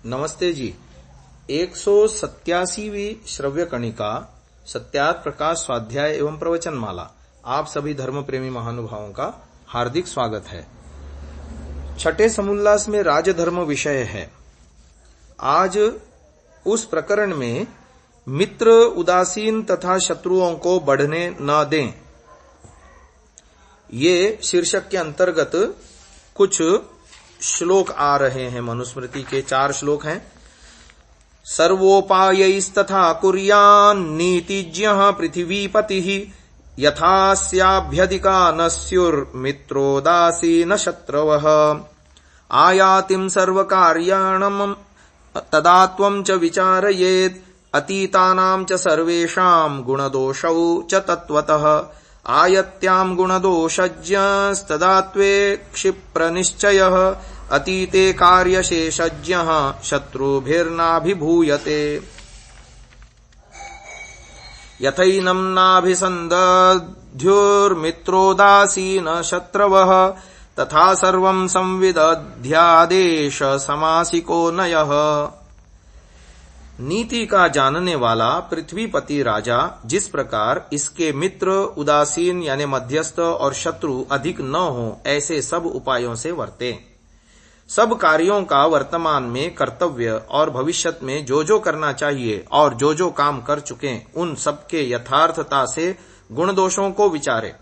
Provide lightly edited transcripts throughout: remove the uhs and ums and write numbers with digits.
नमस्ते जी। 187वीं श्रव्य कणिका सत्यार्थ प्रकाश स्वाध्याय एवं प्रवचन माला आप सभी धर्म प्रेमी महानुभावों का हार्दिक स्वागत है। छठे समुल्लास में राजधर्म विषय है। आज उस प्रकरण में मित्र उदासीन तथा शत्रुओं को बढ़ने न दें, ये शीर्षक के अंतर्गत कुछ श्लोक आ रहे हैं। मनुस्मृति के 4 श्लोक हैं। सर्वोपायैस्तथा कुर्यान् नीतिज्ञः पृथिवीपतिः यथास्याभ्यधिका न स्युर्मित्रोदासीन शत्रवः आयातिं सर्वकार्याणं तदा त्वं च विचारयेत् अतीतानां च सर्वेषां गुणदोषौ च तत्त्वतः आयत्यां गुणदोषज्ञस्तदा त्वे क्षिप्रनिश्चयः अतीते कार्यशेषज्ञः शत्रुभिर्नाभिभूयते यथैनं नाभिसन्धध्युर्मित्रोदासीन शत्रवः तथा सर्वं संविदध्यादेश समासिको नयः। नीति का जानने वाला पृथ्वीपति राजा जिस प्रकार इसके मित्र उदासीन यानी मध्यस्थ और शत्रु अधिक न हो, ऐसे सब उपायों से वर्ते। सब कार्यों का वर्तमान में कर्तव्य और भविष्यत में जो जो करना चाहिए और जो जो काम कर चुके उन सबके यथार्थता से गुण दोषों को विचारे।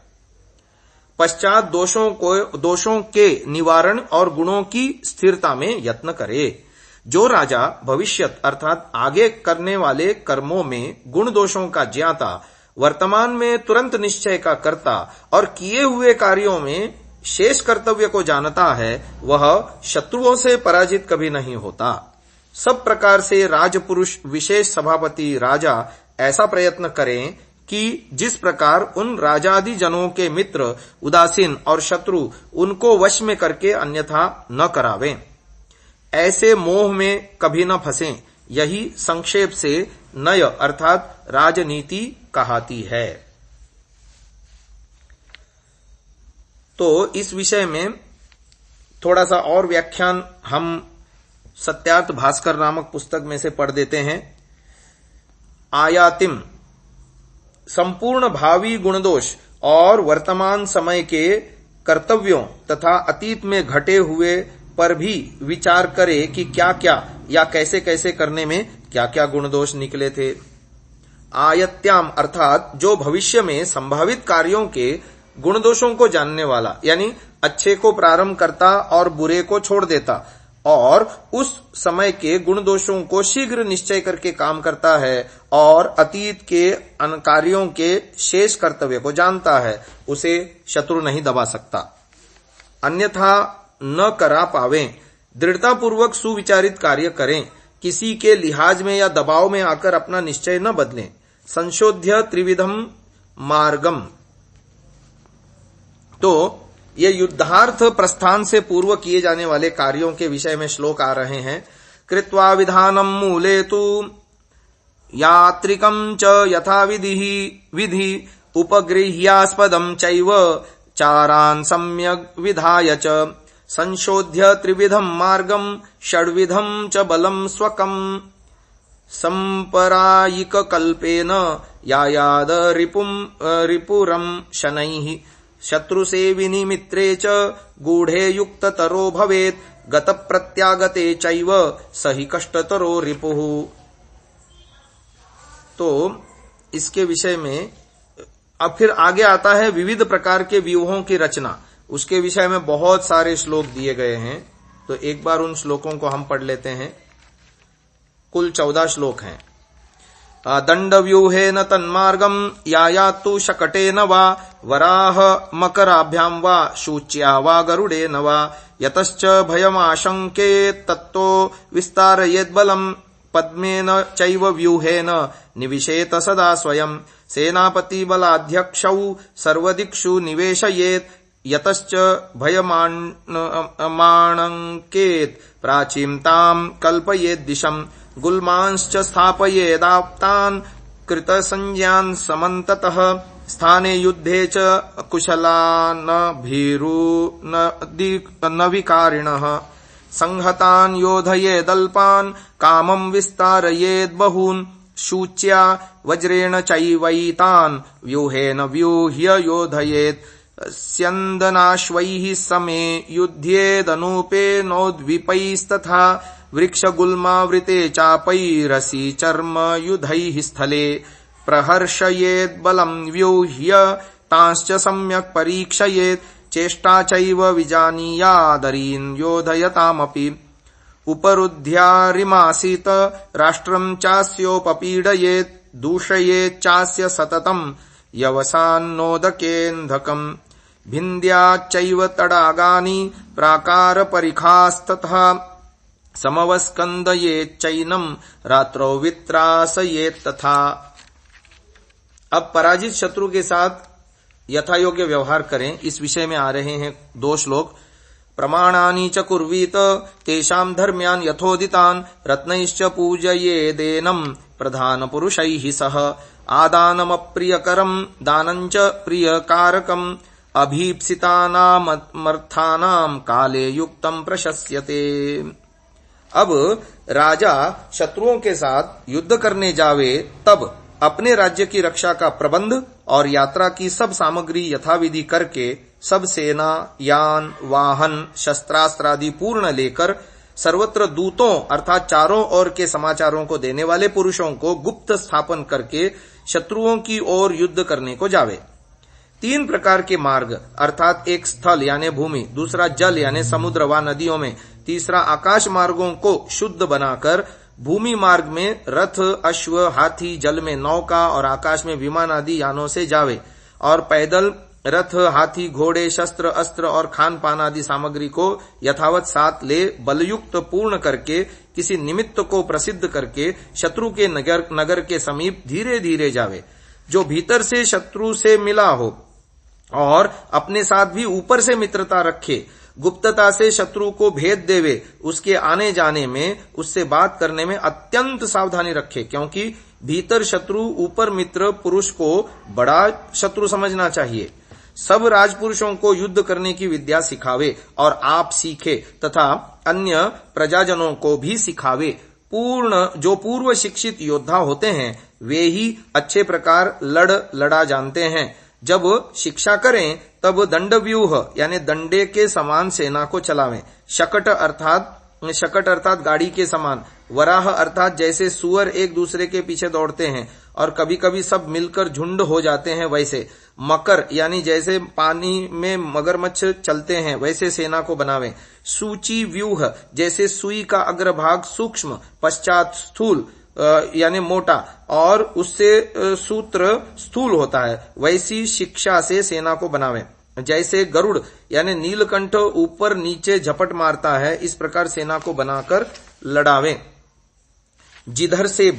पश्चात दोषों के निवारण और गुणों की स्थिरता में यत्न करे। जो राजा भविष्यत अर्थात आगे करने वाले कर्मों में गुण दोषों का ज्ञाता, वर्तमान में तुरंत निश्चय का कर्ता और किए हुए कार्यों में शेष कर्तव्य को जानता है, वह शत्रुओं से पराजित कभी नहीं होता। सब प्रकार से राजपुरुष विशेष सभापति राजा ऐसा प्रयत्न करें कि जिस प्रकार उन राजादि जनों के मित्र उदासीन और शत्रु उनको वश में करके अन्यथा न करावें। ऐसे मोह में कभी न फंसें। यही संक्षेप से नय अर्थात राजनीति कहाती है। तो इस विषय में थोड़ा सा और व्याख्यान हम सत्यार्थ भास्कर नामक पुस्तक में से पढ़ देते हैं। आयातिम संपूर्ण भावी गुणदोष और वर्तमान समय के कर्तव्यों तथा अतीत में घटे हुए पर भी विचार करे कि क्या क्या या कैसे कैसे करने में क्या क्या गुणदोष निकले थे। आयत्याम अर्थात जो भविष्य में संभावित कार्यों के गुणदोषों को जानने वाला, यानी अच्छे को प्रारंभ करता और बुरे को छोड़ देता और उस समय के गुण दोषों को शीघ्र निश्चय करके काम करता है और अतीत के कार्यों के शेष कर्तव्य को जानता है, उसे शत्रु नहीं दबा सकता, अन्यथा न करा पावें। दृढ़तापूर्वक सुविचारित कार्य करें। किसी के लिहाज में या दबाव में आकर अपना निश्चय न बदलें। संशोध्य त्रिविधम मार्गम, तो ये युद्धार्थ प्रस्थान से पूर्व किए जाने वाले कार्यों के विषय में श्लोक आ रहे हैं। कृत्वा विधानम मूले तु यात्रिकं च यथा विधि उपगृह्यास्पदं चैव चारान् सम्यग् विधाय च संशोध्य त्रिविधं मार्गं षड्विधं च बलं स्वकं संपरायिक कल्पेन यायाद रिपुरं शनैः शत्रुसेविनी मित्रे च गूढ़े युक्ततरो भवेत् गत प्रत्यागते चैव सहि कष्टतरो रिपुः। तो इसके विषय में अब फिर आगे आता है विविध प्रकार के व्यूहों की रचना। उसके विषय में बहुत सारे श्लोक दिए गए हैं, तो एक बार उन श्लोकों को हम पढ़ लेते हैं। कुल 14 श्लोक हैं। दंडव्यूहेन तन्मार्गं यायातु शकटेन वा वराह मकराभ्यां वा शूच्या वा गरुडेन वा यतश्च भयमाशंकेत तत्तो विस्तारयेद्बलं पद्मेन चैव व्यूहेन निविशेत सदा स्वयं सेनापति बलाध्यक्षौ सर्वदिक्षु निवेशयेत् यतश्च भयमाणंकेत प्राचीनतां कल्पयेद्दिशं गुल्मांश्च स्थापयेदाप्तान् कृतसंज्ञान् समन्ततः स्थाने युद्धे च कुशलान् भीरुनविकारिणः संहतान योधयेदल्पान कामं विस्तारयेद बहून शूच्या वज्रेण चैवैतान व्यूहेन व्यूह्य योधयेत स्यन्दनाश्वैः समे युध्येदनूपेनोद्वीपैस्तथा वृक्षगुल्मावृते चापैरसि चर्म युधैः स्थले प्रहर्षयेत् बलं व्यूह्य तांश्च सम्यक् परीक्षयेत् चेष्टा चैव विजानीयादरीन् योधयतामपि उपरुध्यारिमासीत राष्ट्रं चास्योपपीडयेत् दूषयेच्चास्य सततं यवसान्नोदकेन्धकम् भिन्द्याच्चैव तडागानि प्राकारपरिखास्तथा समवस्कन्दयेच्चैनं रात्रौ वित्रासयेत्तथा। अब पराजित शत्रु के साथ यथायोग्य व्यवहार करें, इस विषय में आ रहे हैं 2 श्लोक। प्रमाणानि च कुर्वीत तेषां धर्म्यान् यथोदितान् रत्नैश्च पूजयेदेनं प्रधान पुरुषैः सह आदानमप्रियकरं दानञ्च प्रियकारकम् अभीप्सितानामर्थानां काले युक्तं प्रशस्यते। अब राजा शत्रुओं के साथ युद्ध करने जावे तब अपने राज्य की रक्षा का प्रबंध और यात्रा की सब सामग्री यथाविधि करके सब सेना, यान, वाहन, शस्त्रास्त्र आदि पूर्ण लेकर सर्वत्र दूतों अर्थात चारों ओर के समाचारों को देने वाले पुरुषों को गुप्त स्थापन करके शत्रुओं की ओर युद्ध करने को जावे। 3 प्रकार के मार्ग अर्थात एक स्थल यानी भूमि, दूसरा जल यानी समुद्र व नदियों में, तीसरा आकाश मार्गों को शुद्ध बनाकर भूमि मार्ग में रथ, अश्व, हाथी, जल में नौका और आकाश में विमान आदि यानों से जावे और पैदल रथ, हाथी, घोड़े, शस्त्र, अस्त्र और खान पान आदि सामग्री को यथावत साथ ले बलयुक्त पूर्ण करके किसी निमित्त को प्रसिद्ध करके शत्रु के नगर के समीप धीरे धीरे जावे। जो भीतर से शत्रु से मिला हो और अपने साथ भी ऊपर से मित्रता रखे, गुप्तता से शत्रु को भेद देवे, उसके आने जाने में, उससे बात करने में अत्यंत सावधानी रखे, क्योंकि भीतर शत्रु ऊपर मित्र पुरुष को बड़ा शत्रु समझना चाहिए। सब राजपुरुषों को युद्ध करने की विद्या सिखावे और आप सीखे तथा अन्य प्रजाजनों को भी सिखावे। जो पूर्व शिक्षित योद्धा होते हैं वे ही अच्छे प्रकार लड़ा जानते हैं। जब शिक्षा करें तब दंडव्यूह यानी दंडे के समान सेना को चलावें। शकट अर्थात गाड़ी के समान, वराह अर्थात जैसे सुअर एक दूसरे के पीछे दौड़ते हैं और कभी कभी सब मिलकर झुंड हो जाते हैं, वैसे मकर यानी जैसे पानी में मगरमच्छ चलते हैं वैसे सेना को बनावें। सूची व्यूह जैसे सुई का अग्रभाग सूक्ष्म, पश्चात स्थूल यानी मोटा और उससे सूत्र स्थूल होता है, वैसी शिक्षा से सेना को बनावें। जैसे गरुड़ यानी नीलकंठ ऊपर नीचे झपट मारता है, इस प्रकार सेना को बनाकर लड़ावें। जिधर से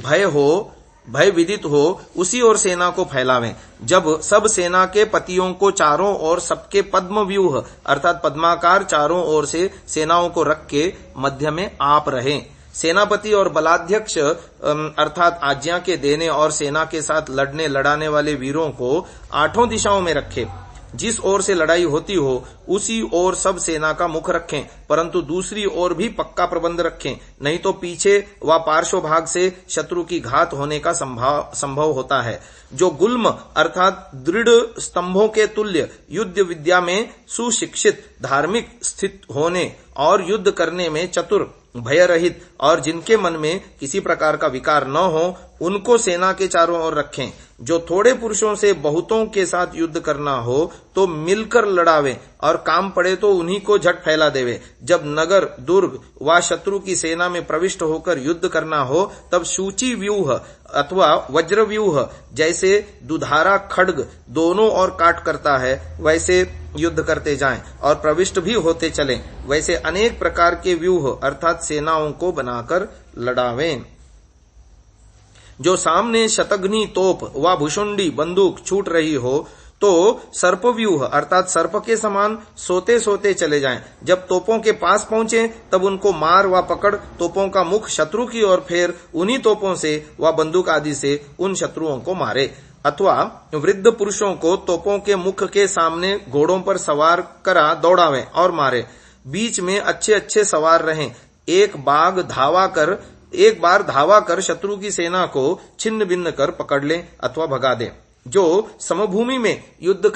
भय विदित हो उसी ओर सेना को फैलावें। जब सब सेना के पतियों को चारों ओर सबके पद्म व्यूह अर्थात पद्माकार चारों ओर से सेनाओं को रख के मध्य में आप रहें। सेनापति और बलाध्यक्ष अर्थात आज्ञा के देने और सेना के साथ लड़ाने वाले वीरों को 8 दिशाओं में रखे। जिस ओर से लड़ाई होती हो उसी ओर सब सेना का मुख रखें, परंतु दूसरी ओर भी पक्का प्रबंध रखें, नहीं तो पीछे व पार्श्व भाग से शत्रु की घात होने का संभव होता है। जो गुल्म अर्थात दृढ़ स्तंभों के तुल्य युद्ध विद्या में सुशिक्षित, धार्मिक स्थित होने और युद्ध करने में चतुर, भय रहित और जिनके मन में किसी प्रकार का विकार न हो, उनको सेना के चारों ओर रखें। जो थोड़े पुरुषों से बहुतों के साथ युद्ध करना हो तो मिलकर लड़ावे और काम पड़े तो उन्हीं को झट फैला देवे। जब नगर, दुर्ग व शत्रु की सेना में प्रविष्ट होकर युद्ध करना हो तब सूची व्यूह अथवा वज्र व्यूह जैसे दुधारा खड्ग दोनों ओर काट करता है वैसे युद्ध करते जाएं और प्रविष्ट भी होते चलें। वैसे अनेक प्रकार के व्यूह अर्थात सेनाओं को बनाकर लड़ावें। जो सामने शतघ्नी तोप व भुषुंडी बंदूक छूट रही हो तो सर्पव्यूह अर्थात सर्प के समान सोते सोते चले जाएं। जब तोपों के पास पहुंचे तब उनको मार व पकड़ तोपों का मुख शत्रु की ओर फेर उन्हीं तोपों से व बंदूक आदि से उन शत्रुओं को मारे। अथवा वृद्ध पुरुषों को तोपों के मुख के सामने घोड़ों पर सवार करा दौड़ावें और मारे। बीच में अच्छे अच्छे सवार रहें। एक बार धावा कर शत्रु की सेना को छिन्न भिन्न कर पकड़ लें अथवा भगा दें। जो समभूमि में युद्ध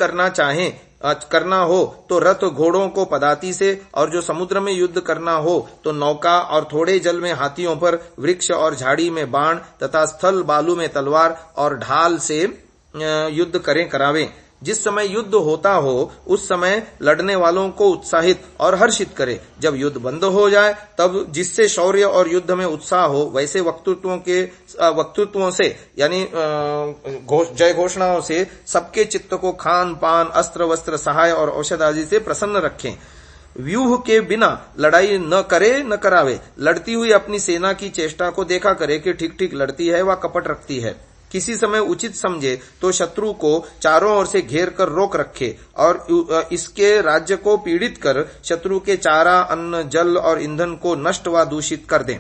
करना हो तो रथ घोड़ों को पदाती से, और जो समुद्र में युद्ध करना हो तो नौका, और थोड़े जल में हाथियों पर, वृक्ष और झाड़ी में बाण तथा स्थल बालू में तलवार और ढाल से युद्ध करावें। जिस समय युद्ध होता हो उस समय लड़ने वालों को उत्साहित और हर्षित करे। जब युद्ध बंद हो जाए तब जिससे शौर्य और युद्ध में उत्साह हो वैसे वक्तृत्वों से यानी जय घोषणाओं से सबके चित्त को खान पान, अस्त्र वस्त्र, सहाय और औषध आदि से प्रसन्न रखें। व्यूह के बिना लड़ाई न करे न करावे। लड़ती हुई अपनी सेना की चेष्टा को देखा करे कि ठीक ठीक लड़ती है व कपट रखती है। किसी समय उचित समझे तो शत्रु को चारों ओर से घेर कर रोक रखे और इसके राज्य को पीड़ित कर शत्रु के चारा, अन्न, जल और ईंधन को नष्ट व दूषित कर दें।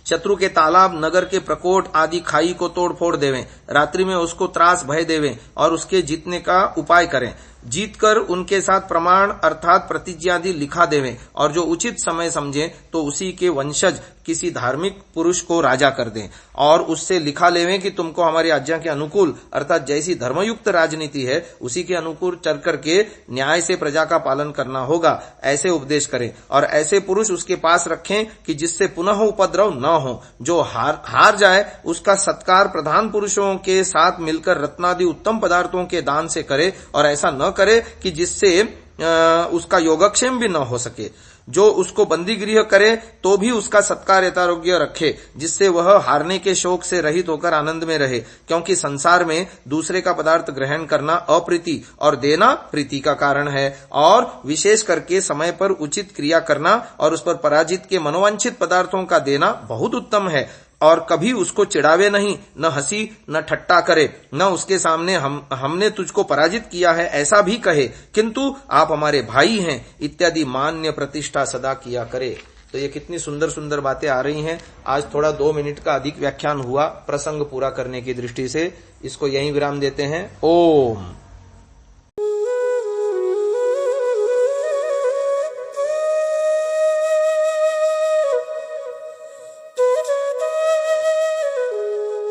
शत्रु के तालाब, नगर के प्रकोट आदि खाई को तोड़ फोड़ देवें। रात्रि में उसको त्रास भय देवें और उसके जीतने का उपाय करें। जीतकर उनके साथ प्रमाण अर्थात प्रतिज्ञादि लिखा देवें, और जो उचित समय समझे तो उसी के वंशज किसी धार्मिक पुरुष को राजा कर दें और उससे लिखा लेवें कि तुमको हमारी आज्ञा के अनुकूल अर्थात जैसी धर्मयुक्त राजनीति है उसी के अनुकूल चल करके न्याय से प्रजा का पालन करना होगा, ऐसे उपदेश करें। और ऐसे पुरुष उसके पास रखें कि जिससे पुनः उपद्रव न हो। जो हार जाए उसका सत्कार प्रधान पुरुषों के साथ मिलकर रत्नादि उत्तम पदार्थों के दान से करे, और ऐसा न करे कि जिससे उसका योगक्षेम भी न हो सके। जो उसको बंदी गृह करे तो भी उसका सत्कार यथायोग्य रखे, जिससे वह हारने के शोक से रहित होकर आनंद में रहे। क्योंकि संसार में दूसरे का पदार्थ ग्रहण करना अप्रीति और देना प्रीति का कारण है, और विशेष करके समय पर उचित क्रिया करना और उस पर पराजित के मनोवांछित पदार्थों का देना बहुत उत्तम है। और कभी उसको चिढ़ावे नहीं, न हंसी न ठट्टा करे, न उसके सामने हमने तुझको पराजित किया है ऐसा भी कहे, किंतु आप हमारे भाई हैं इत्यादि मान्य प्रतिष्ठा सदा किया करे। तो ये कितनी सुंदर सुंदर बातें आ रही हैं। आज थोड़ा 2 मिनट का अधिक व्याख्यान हुआ प्रसंग पूरा करने की दृष्टि से। इसको यहीं विराम देते हैं। ओम।